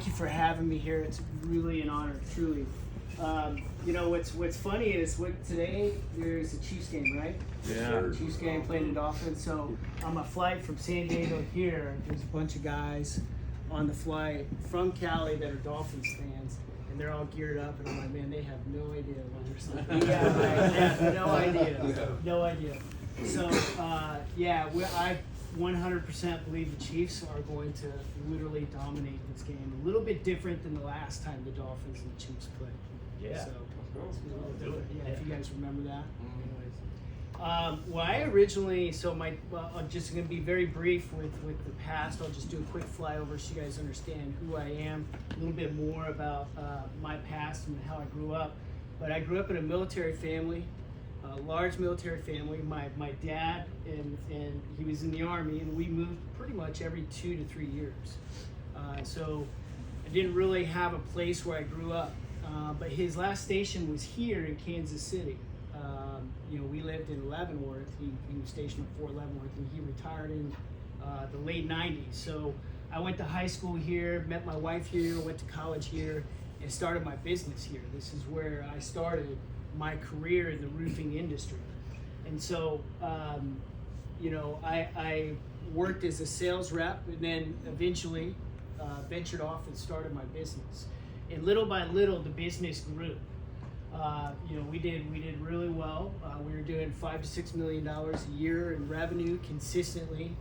Thank you for having me here. It's really an honor, truly. You know what's funny is today there's a Chiefs game, right? Yeah. Chiefs game playing the Dolphins. So on my flight from San Diego here, there's a bunch of guys on the flight from Cali that are Dolphins fans, and they're all geared up, and I'm like, man, they have no idea what they're saying. They have no idea. So I 100% believe the Chiefs are going to literally dominate this game. A little bit different than the last time the Dolphins and the Chiefs played. Yeah. So, if you guys remember that. Well, I originally, I'm just going to be very brief with the past. I'll just do a quick flyover so you guys understand who I am, a little bit more about my past and how I grew up. But I grew up in a military family. A large military family. My dad and he was in the Army, and we moved pretty much every 2 to 3 years. So I didn't really have a place where I grew up. But his last station was here in Kansas City. We lived in Leavenworth. He was stationed at Fort Leavenworth, and he retired in the late 90s. So I went to high school here, met my wife here, went to college here, and started my business here. This is where I started my career in the roofing industry. And so, I worked as a sales rep, and then eventually ventured off and started my business. And little by little, the business grew. We did really well. We were doing $5 to $6 million a year in revenue consistently.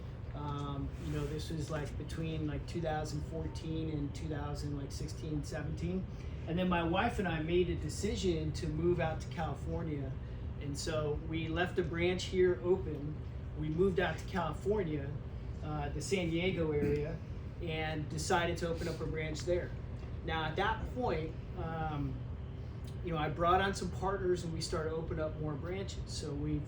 This was like between 2014 and 2016, 17. And then my wife and I made a decision to move out to California. And so we left a branch here open. We moved out to California, the San Diego area, and decided to open up a branch there. Now at that point, I brought on some partners and we started opening up more branches. So we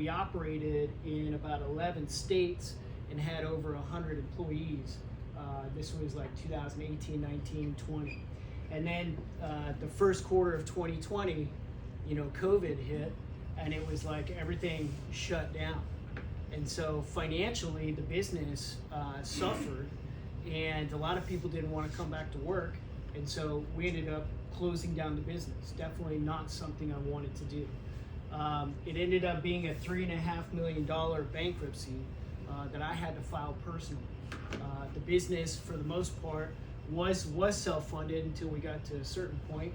operated in about 11 states and had over 100 employees. This was like 2018, 19, 20. And then the first quarter of 2020, COVID hit, and it was like everything shut down. And so financially, the business suffered, and a lot of people didn't want to come back to work. And so we ended up closing down the business. Definitely not something I wanted to do. It ended up being a $3.5 million bankruptcy that I had to file personally. The business, for the most part, was self-funded until we got to a certain point,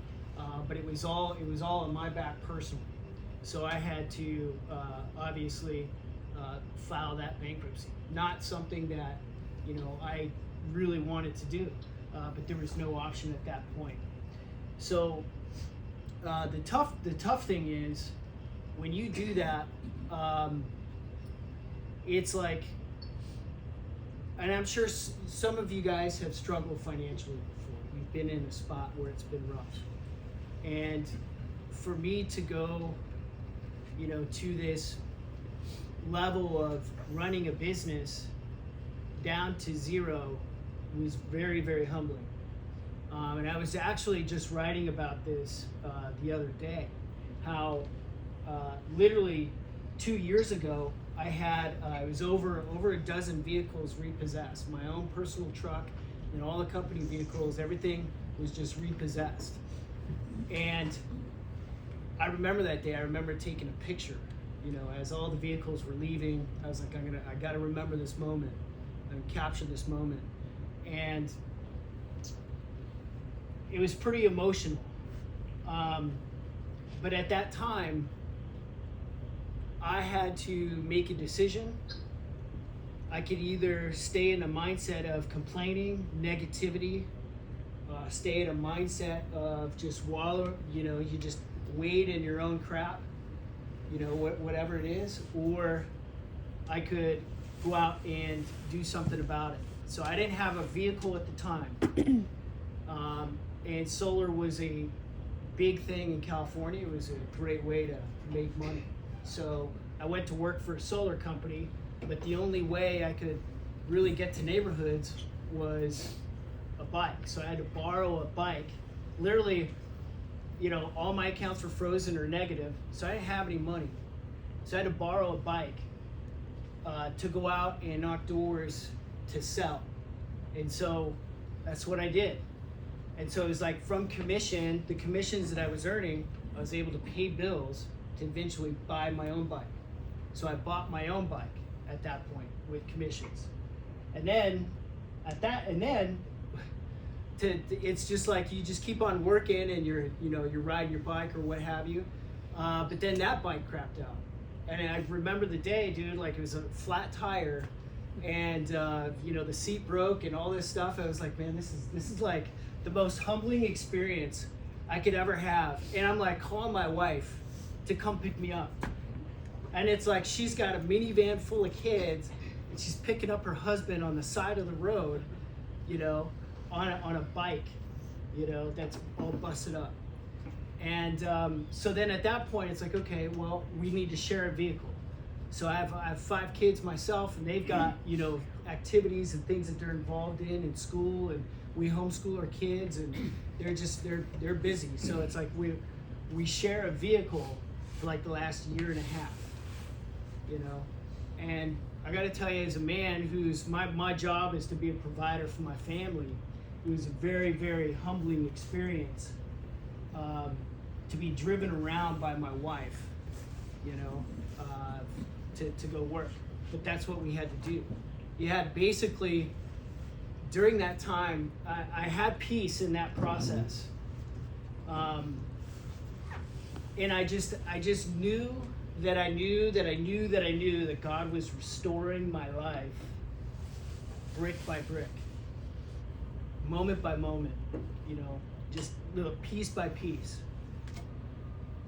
but it was all on my back personally. So I had to obviously file that bankruptcy. Not something that I really wanted to do, but there was no option at that point. So the tough thing is when you do that, it's like. And I'm sure some of you guys have struggled financially before. You've been in a spot where it's been rough. And for me to go, to this level of running a business down to zero was very, very humbling. And I was actually just writing about this the other day, how literally 2 years ago, I had, it was over a dozen vehicles repossessed. My own personal truck and all the company vehicles, everything was just repossessed. And I remember that day. I remember taking a picture, as all the vehicles were leaving. I was like, I gotta remember this moment and capture this moment. And it was pretty emotional. But at that time, I had to make a decision. I could either stay in a mindset of complaining, negativity, stay in a mindset of just wallow, you just wade in your own crap, whatever it is, or I could go out and do something about it. So I didn't have a vehicle at the time. And solar was a big thing in California. It was a great way to make money. So I went to work for a solar company, but the only way I could really get to neighborhoods was a bike. So I had to borrow a bike. Literally, all my accounts were frozen or negative, so I didn't have any money. So I had to borrow a bike to go out and knock doors to sell. And so That's what I did. And so it was like from commission, the commissions that I was earning, I was able to pay bills to eventually buy my own bike. So I bought my own bike at that point with commissions. And then it's just like you just keep on working and you're riding your bike or what have you. But then that bike crapped out. And I remember the day, dude, like it was a flat tire and the seat broke and all this stuff. I was like, man, this is like the most humbling experience I could ever have. And I'm like calling my wife to come pick me up. And it's like she's got a minivan full of kids and she's picking up her husband on the side of the road, on a bike, that's all busted up. And so then at that point, it's like, okay, well, we need to share a vehicle. So I have 5 kids myself, and they've got, activities and things that they're involved in school, and we homeschool our kids, and they're busy. So it's like we share a vehicle for like the last year and a half, And I got to tell you, as a man who's my job is to be a provider for my family, it was a very, very humbling experience to be driven around by my wife, to go work. But that's what we had to do. You had basically, during that time, I had peace in that process. And I just knew that God was restoring my life brick by brick, moment by moment, just little piece by piece.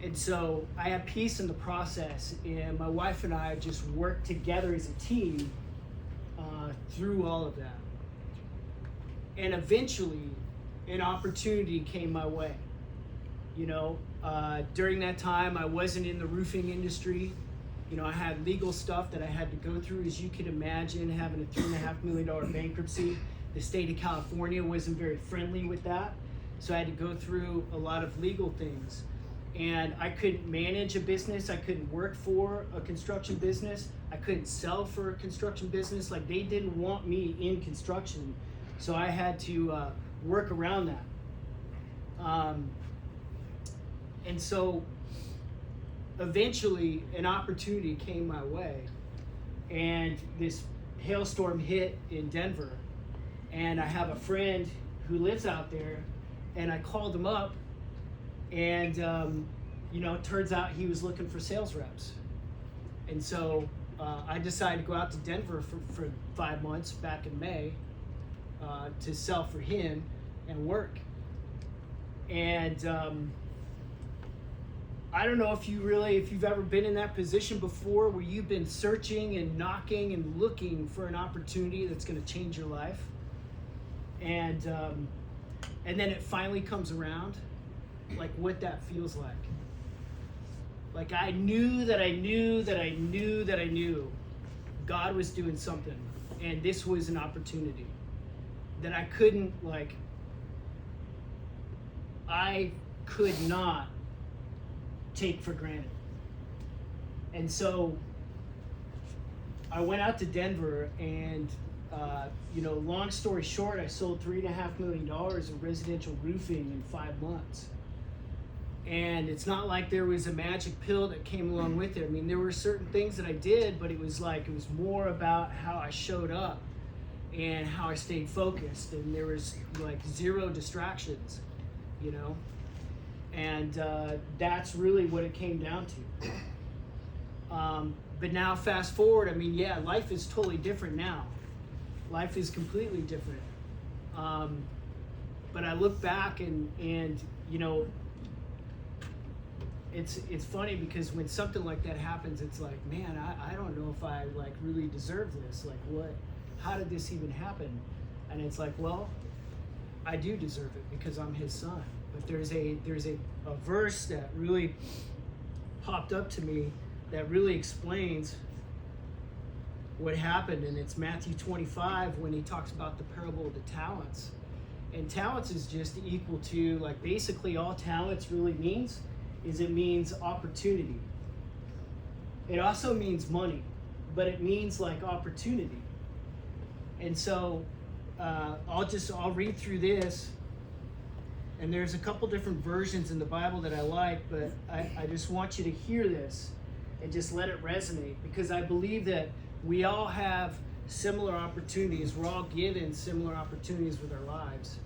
And so I had peace in the process, and my wife and I just worked together as a team through all of that. And eventually, an opportunity came my way. During that time, I wasn't in the roofing industry. I had legal stuff that I had to go through, as you can imagine, having a $3.5 million bankruptcy. The state of California wasn't very friendly with that. So I had to go through a lot of legal things. And I couldn't manage a business. I couldn't work for a construction business. I couldn't sell for a construction business. Like, they didn't want me in construction. So I had to work around that. And so eventually an opportunity came my way, and this hailstorm hit in Denver, and I have a friend who lives out there, and I called him up, and it turns out he was looking for sales reps. And so I decided to go out to Denver for 5 months back in May to sell for him and work. And I don't know if you've ever been in that position before, where you've been searching and knocking and looking for an opportunity that's going to change your life, and then it finally comes around, like what that feels like. Like I knew God was doing something, and this was an opportunity that I could not take for granted. And so I went out to Denver, and long story short, I sold $3.5 million of residential roofing in 5 months. And it's not like there was a magic pill that came along with it. I mean, there were certain things that I did, but it was more about how I showed up and how I stayed focused, and there was like 0 distractions, and that's really what it came down to. But now fast forward, life is totally different now. Life is completely different. But I look back and it's funny, because when something like that happens, it's like, man, I don't know if I really deserve this. How did this even happen? And it's like, well, I do deserve it because I'm his son. But there's a verse that really popped up to me that really explains what happened, and it's Matthew 25, when he talks about the parable of the talents. And talents is just equal to, basically all talents really means is it means opportunity. It also means money, but it means opportunity. And so I'll read through this, and there's a couple different versions in the Bible that I like, but I just want you to hear this and just let it resonate, because I believe that we all have similar opportunities. We're all given similar opportunities with our lives,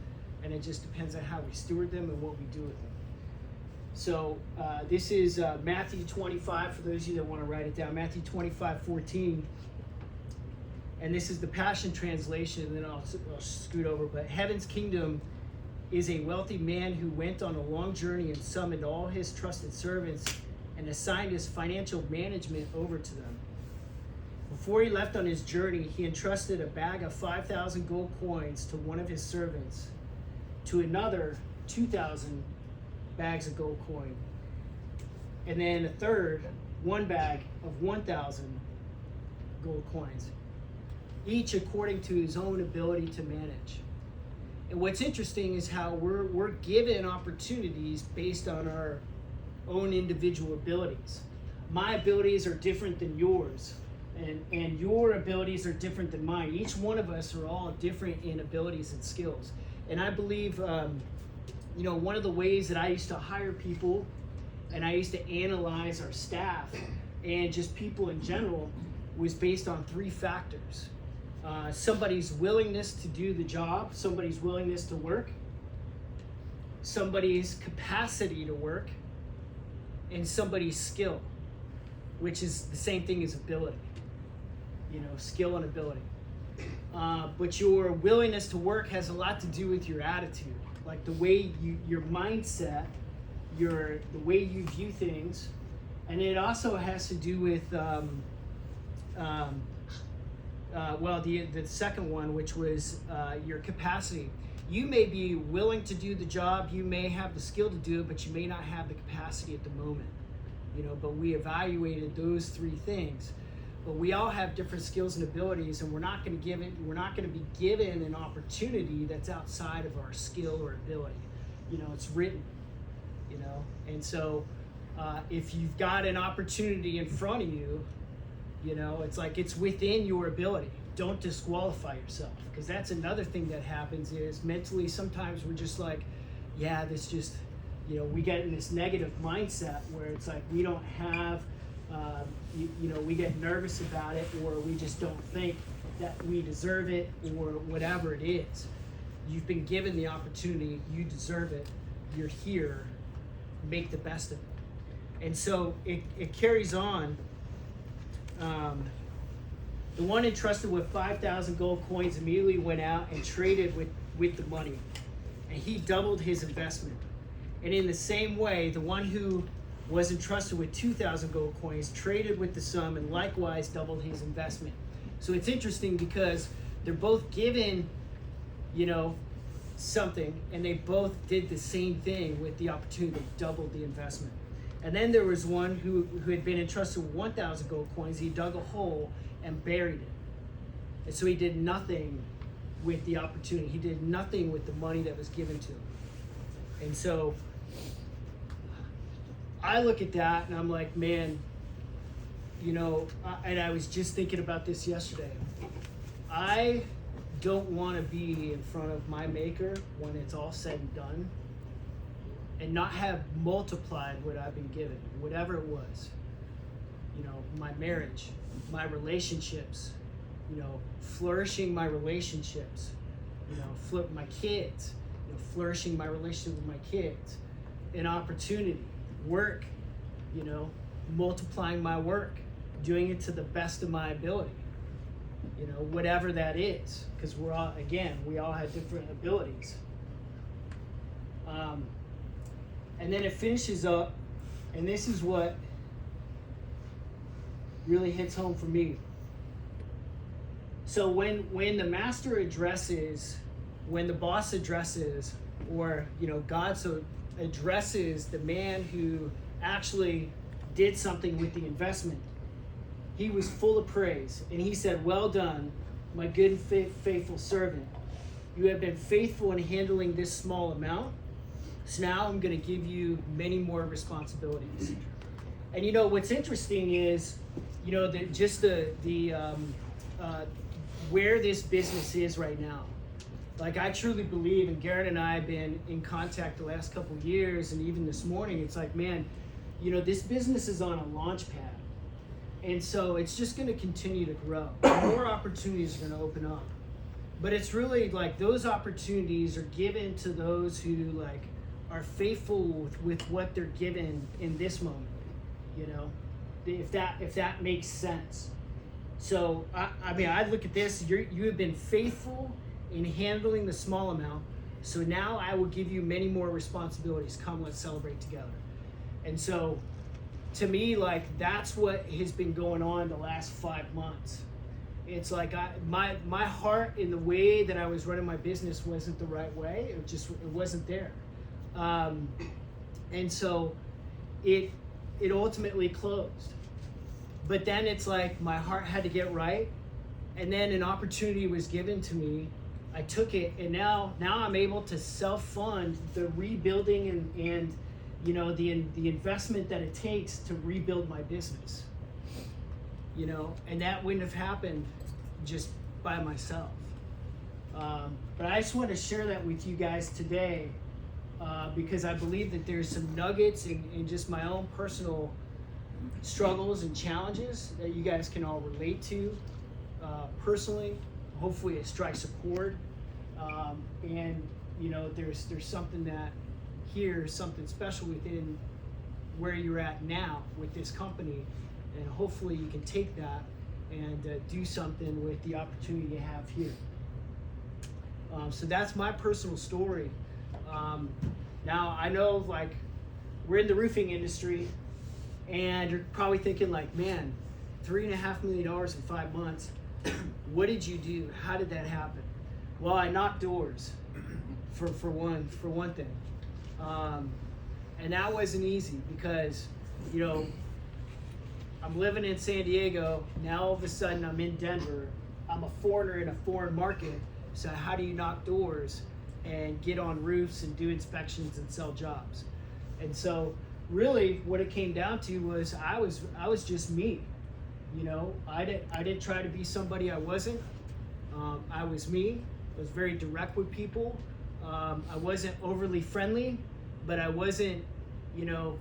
and it just depends on how we steward them and what we do with them. So this is Matthew 25, for those of you that want to write it down. Matthew 25:14. And this is the Passion Translation, and then I'll scoot over. But heaven's kingdom is a wealthy man who went on a long journey and summoned all his trusted servants and assigned his financial management over to them. Before he left on his journey, he entrusted a bag of 5,000 gold coins to one of his servants, to another 2,000 bags of gold coin, and then a third, one bag of 1,000 gold coins, each according to his own ability to manage. And what's interesting is how we're given opportunities based on our own individual abilities. My abilities are different than yours, and your abilities are different than mine. Each one of us are all different in abilities and skills. And I believe, one of the ways that I used to hire people, and I used to analyze our staff and just people in general, was based on 3 factors. Somebody's willingness to do the job, somebody's willingness to work, somebody's capacity to work, and somebody's skill, which is the same thing as ability, skill and ability. But your willingness to work has a lot to do with your attitude, like the way your mindset, the way you view things, and it also has to do with the second one, which was your capacity. You may be willing to do the job, you may have the skill to do it, but you may not have the capacity at the moment. But we evaluated those 3 things. But we all have different skills and abilities, and we're not going to be given an opportunity that's outside of our skill or ability. It's written. And so if you've got an opportunity in front of you, it's like it's within your ability. Don't disqualify yourself, because that's another thing that happens is mentally sometimes we're just like, yeah, this just, we get in this negative mindset where it's like we don't have, we get nervous about it, or we just don't think that we deserve it, or whatever it is. You've been given the opportunity, you deserve it, you're here, make the best of it. And so it carries on. The one entrusted with 5,000 gold coins immediately went out and traded with the money, and he doubled his investment. And in the same way, the one who was entrusted with 2,000 gold coins traded with the sum and likewise doubled his investment. So it's interesting because they're both given, something, and they both did the same thing with the opportunity to double the investment. And then there was one who had been entrusted with 1,000 gold coins. He dug a hole and buried it. And so he did nothing with the opportunity. He did nothing with the money that was given to him. And so I look at that and I'm like, man, and I was just thinking about this yesterday. I don't want to be in front of my maker when it's all said and done and not have multiplied what I've been given, whatever it was. My marriage, my relationships, flourishing my relationships, flip my kids, flourishing my relationship with my kids, an opportunity, work, multiplying my work, doing it to the best of my ability, whatever that is, because we all have different abilities. And then it finishes up, and this is what really hits home for me. So when the master addresses, when the boss addresses, or God addresses the man who actually did something with the investment, he was full of praise, and he said, "Well done, my good and faithful servant. You have been faithful in handling this small amount, so now I'm going to give you many more responsibilities." And what's interesting is, where this business is right now. Like, I truly believe, and Garrett and I have been in contact the last couple of years, and even this morning, it's like, man, you know, this business is on a launch pad. And so it's just going to continue to grow. More opportunities are going to open up. But it's really like those opportunities are given to those who like are faithful with what they're given in this moment, you know, if that makes sense. So, I mean, I look at this, you have been faithful in handling the small amount. So now I will give you many more responsibilities. Come, let's celebrate together. And so, to me, like, that's what has been going on the last 5 months. It's like my heart in the way that I was running my business wasn't the right way. It wasn't there. And so it ultimately closed. But then it's like my heart had to get right. And then an opportunity was given to me. I took it, and now I'm able to self-fund the rebuilding and you know, the investment that it takes to rebuild my business, you know, and that wouldn't have happened just by myself. But I just want to share that with you guys today because I believe that there's some nuggets in just my own personal struggles and challenges that you guys can all relate to personally. Hopefully it strikes a chord. And, you know, there's something that here, something special within where you're at now with this company, and hopefully you can take that and do something with the opportunity you have here. So that's my personal story. Now I know, like, we're in the roofing industry, and you're probably thinking like, man, $3.5 million in 5 months. What did you do? How did that happen? Well, I knocked doors for one thing. And that wasn't easy because, you know, I'm living in San Diego. Now all of a sudden I'm in Denver. I'm a foreigner in a foreign market. So how do you knock doors and get on roofs and do inspections and sell jobs? And so really what it came down to was I was just me. You know, I didn't try to be somebody I wasn't. I was me. I was very direct with people. I wasn't overly friendly, but I wasn't, you know,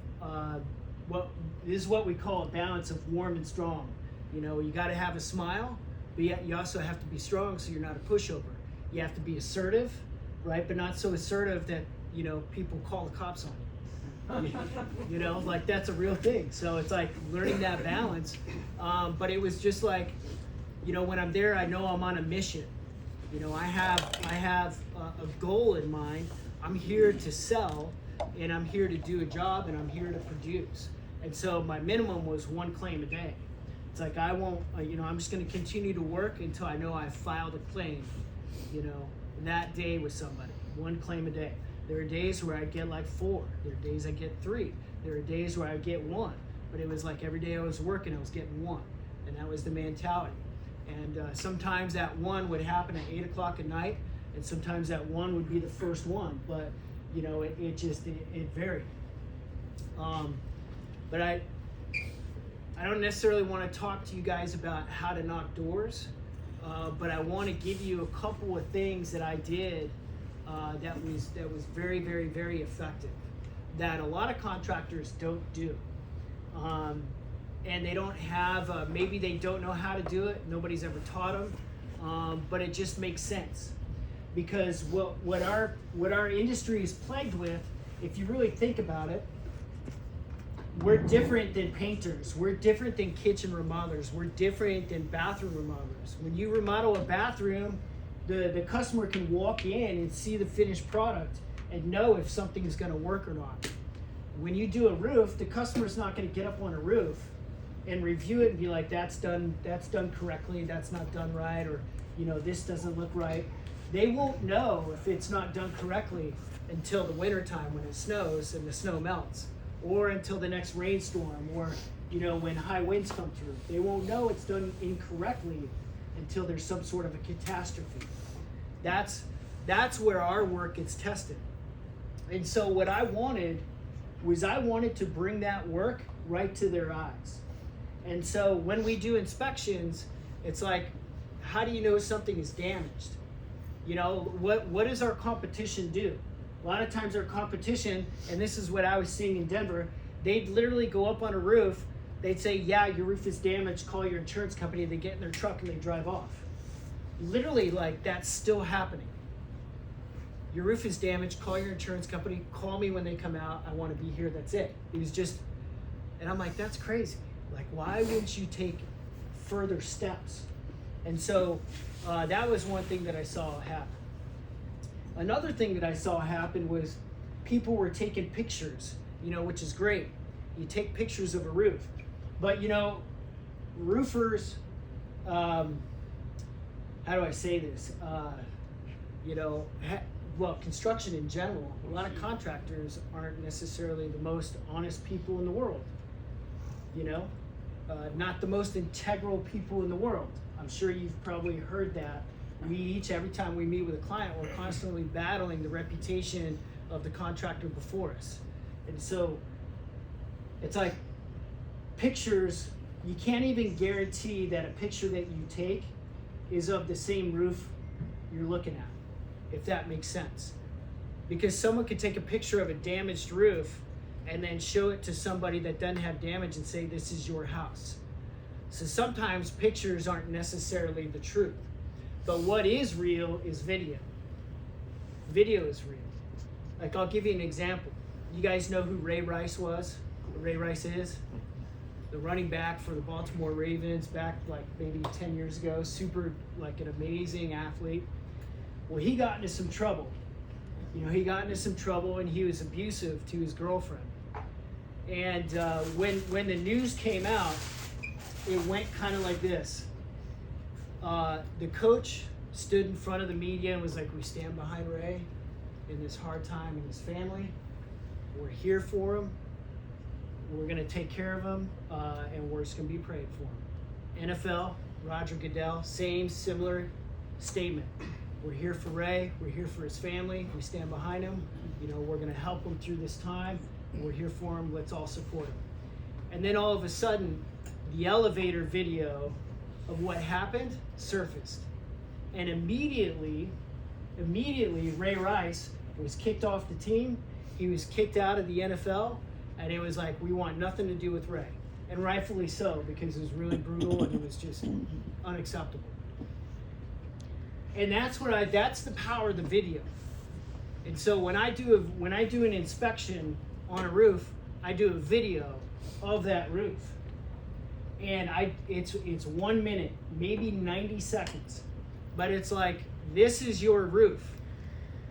this is what we call a balance of warm and strong. You know, you got to have a smile, but yet you also have to be strong so you're not a pushover. You have to be assertive, right? But not so assertive that, you know, people call the cops on you. You know, like, that's a real thing. So it's like learning that balance. But it was just like, you know, when I'm there, I know I'm on a mission. You know, I have a goal in mind. I'm here to sell, and I'm here to do a job, and I'm here to produce. And so my minimum was 1 claim a day. It's like, I won't, you know, I'm just going to continue to work until I know I've filed a claim, you know, that day with somebody. 1 claim a day. There are days where I get like 4. There are days I get 3. There are days where I get 1. But it was like every day I was working, I was getting 1. And that was the mentality. And sometimes that 1 would happen at 8 o'clock at night, and sometimes that 1 would be the first one. But, you know, it varied. But I don't necessarily want to talk to you guys about how to knock doors, but I want to give you a couple of things that I did that was very, very, very effective, that a lot of contractors don't do. And they don't have, maybe they don't know how to do it. Nobody's ever taught them, but it just makes sense. Because what our industry is plagued with, if you really think about it, we're different than painters. We're different than kitchen remodelers. We're different than bathroom remodelers. When you remodel a bathroom, the customer can walk in and see the finished product and know if something is going to work or not. When you do a roof, the customer's not going to get up on a roof and review it and be like, that's done correctly, that's not done right, or, you know, this doesn't look right. They won't know if it's not done correctly until the wintertime when it snows and the snow melts, or until the next rainstorm, or, you know, when high winds come through. They won't know it's done incorrectly until there's some sort of a catastrophe. That's where our work gets tested. And so what I wanted to bring that work right to their eyes. And so when we do inspections, it's like, how do you know something is damaged? You know, what does our competition do? A lot of times our competition, and this is what I was seeing in Denver, they'd literally go up on a roof, they'd say, yeah, your roof is damaged, call your insurance company, they get in their truck and they drive off. Literally, like, that's still happening. Your roof is damaged, call your insurance company, call me when they come out, I want to be here, that's it. It was just, and I'm like, that's crazy. Like, why wouldn't you take further steps? And so that was one thing that I saw happen. Another thing that I saw happen was people were taking pictures, you know, which is great. You take pictures of a roof. But, you know, roofers, how do I say this? You know, well, construction in general, a lot of contractors aren't necessarily the most honest people in the world, you know? Not the most integral people in the world. I'm sure you've probably heard that. We each, every time we meet with a client, we're constantly battling the reputation of the contractor before us. And so it's like pictures, you can't even guarantee that a picture that you take is of the same roof you're looking at, if that makes sense. Because someone could take a picture of a damaged roof and then show it to somebody that doesn't have damage and say, this is your house. So sometimes pictures aren't necessarily the truth. But what is real is video. Video is real. Like, I'll give you an example. You guys know who Ray Rice was? Who Ray Rice is? The running back for the Baltimore Ravens back like maybe 10 years ago. Super, like, an amazing athlete. Well, he got into some trouble. You know, he got into some trouble and he was abusive to his girlfriend. And when the news came out, it went kind of like this. The coach stood in front of the media and was like, we stand behind Ray in this hard time in his family. We're here for him. We're going to take care of him, and we're just going to be praying for him. NFL, Roger Goodell, same similar statement. We're here for Ray. We're here for his family. We stand behind him. You know, we're going to help him through this time. We're here for him. Let's all support him. And then all of a sudden, the elevator video of what happened surfaced. And immediately, Ray Rice was kicked off the team. He was kicked out of the NFL. And it was like, we want nothing to do with Ray. And rightfully so, because it was really brutal and it was just unacceptable. And that's the power of the video. And so when I do an inspection on a roof, I do a video of that roof. And it's 1 minute, maybe 90 seconds. But it's like, this is your roof.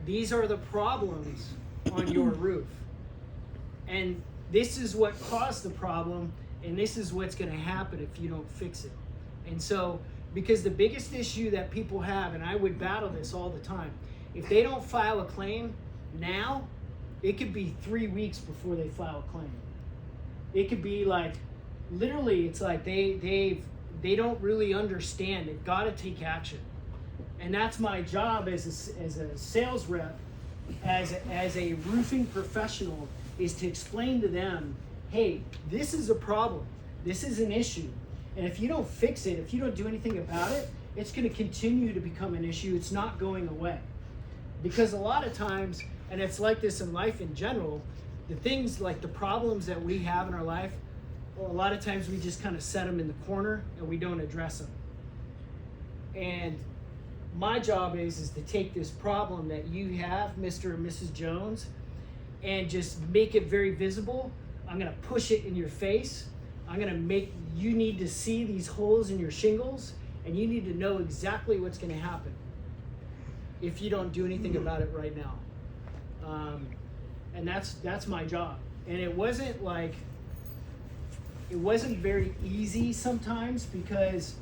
These are the problems on your roof. And this is what caused the problem, and this is what's going to happen if you don't fix it. And so, because the biggest issue that people have, and I would battle this all the time, if they don't file a claim now, it could be 3 weeks before they file a claim. It could be like, literally, it's like they don't really understand. They've got to take action. And that's my job as a sales rep, as a roofing professional, is to explain to them, hey, this is a problem. This is an issue. And if you don't fix it, if you don't do anything about it, it's going to continue to become an issue. It's not going away. Because a lot of times, and it's like this in life in general, the things like the problems that we have in our life, well, a lot of times we just kind of set them in the corner and we don't address them. And my job is to take this problem that you have, Mr. and Mrs. Jones, and just make it very visible. I'm going to push it in your face. I'm going to make you need to see these holes in your shingles, and you need to know exactly what's going to happen if you don't do anything about it right now. And that's my job. And it wasn't very easy sometimes, because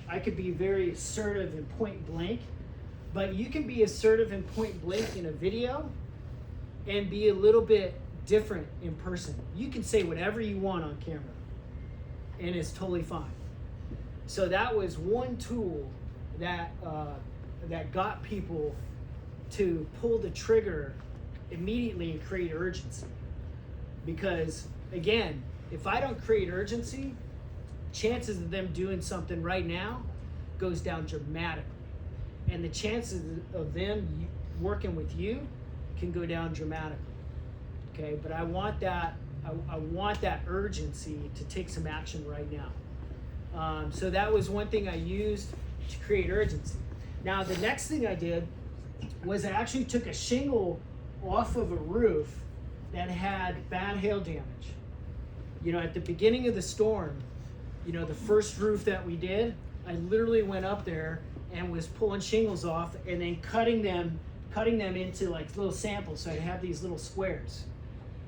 I could be very assertive and point blank, but you can be assertive and point blank in a video and be a little bit different in person. You can say whatever you want on camera, and it's totally fine. So that was one tool that got people to pull the trigger immediately and create urgency. Because again, if I don't create urgency, chances of them doing something right now goes down dramatically. and the chances of them working with you can go down dramatically. Okay, but I want that urgency to take some action right now. So that was one thing I used to create urgency. Now the next thing I did was I actually took a shingle off of a roof that had bad hail damage. You know, at the beginning of the storm, you know, the first roof that we did, I literally went up there and was pulling shingles off and then cutting them into like little samples, so I'd have these little squares.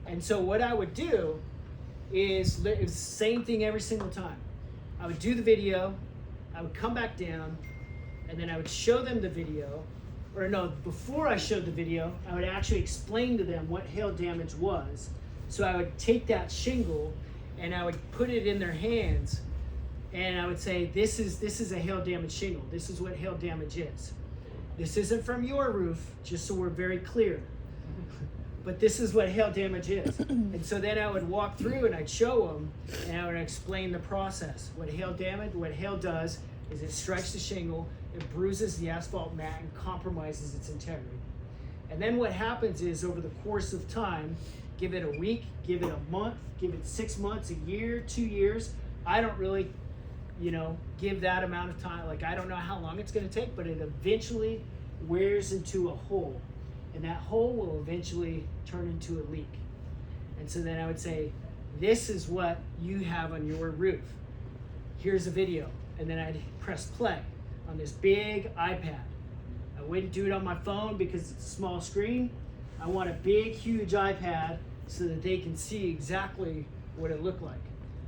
And so what I would do is it was the same thing every single time. I would do the video, I would come back down, and then I would show them the video. Or no, before I showed the video, I would actually explain to them what hail damage was. So I would take that shingle and I would put it in their hands, and I would say, this is a hail damage shingle. This is what hail damage is. This isn't from your roof, just so we're very clear. But this is what hail damage is. And so then I would walk through and I'd show them and I would explain the process. What hail does is it strikes the shingle, it bruises the asphalt mat and compromises its integrity. And then what happens is, over the course of time, give it a week, give it a month, give it 6 months, a year, 2 years. I don't really, give that amount of time. Like, I don't know how long it's gonna take, but it eventually wears into a hole. And that hole will eventually turn into a leak. And so then I would say, this is what you have on your roof. Here's a video. And then I'd press play on this big iPad. I wouldn't do it on my phone because it's a small screen. I want a big, huge iPad so that they can see exactly what it looked like.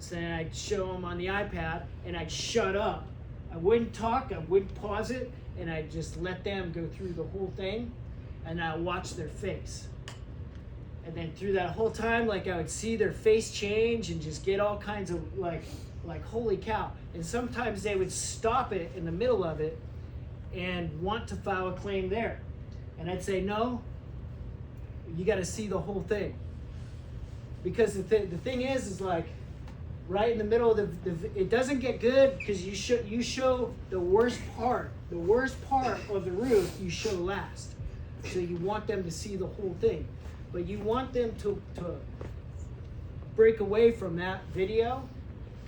So then I'd show them on the iPad and I'd shut up. I wouldn't talk, I wouldn't pause it, and I'd just let them go through the whole thing, and I'd watch their face. And then through that whole time, like, I would see their face change and just get all kinds of like holy cow. And sometimes they would stop it in the middle of it and want to file a claim there. And I'd say, no, you got to see the whole thing. Because the thing is like, right in the middle of it doesn't get good because you show the worst part of the roof you show last. So you want them to see the whole thing, but you want them to break away from that video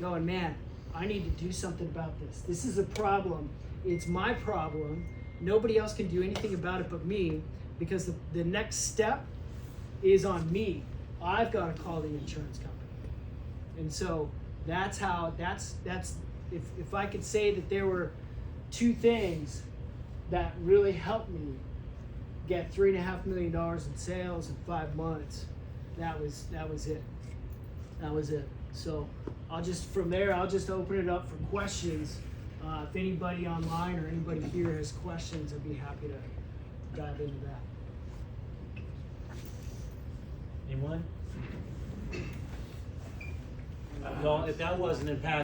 going, man, I need to do something about this. This is a problem. It's my problem. Nobody else can do anything about it but me, because the next step is on me. I've got to call the insurance company. And so that's if I could say that there were 2 things that really helped me get $3.5 million in sales in 5 months, that was it. That was it. So from there I'll just open it up for questions. If anybody online or anybody here has questions, I'd be happy to dive into that. Anyone? Well, if that wasn't in past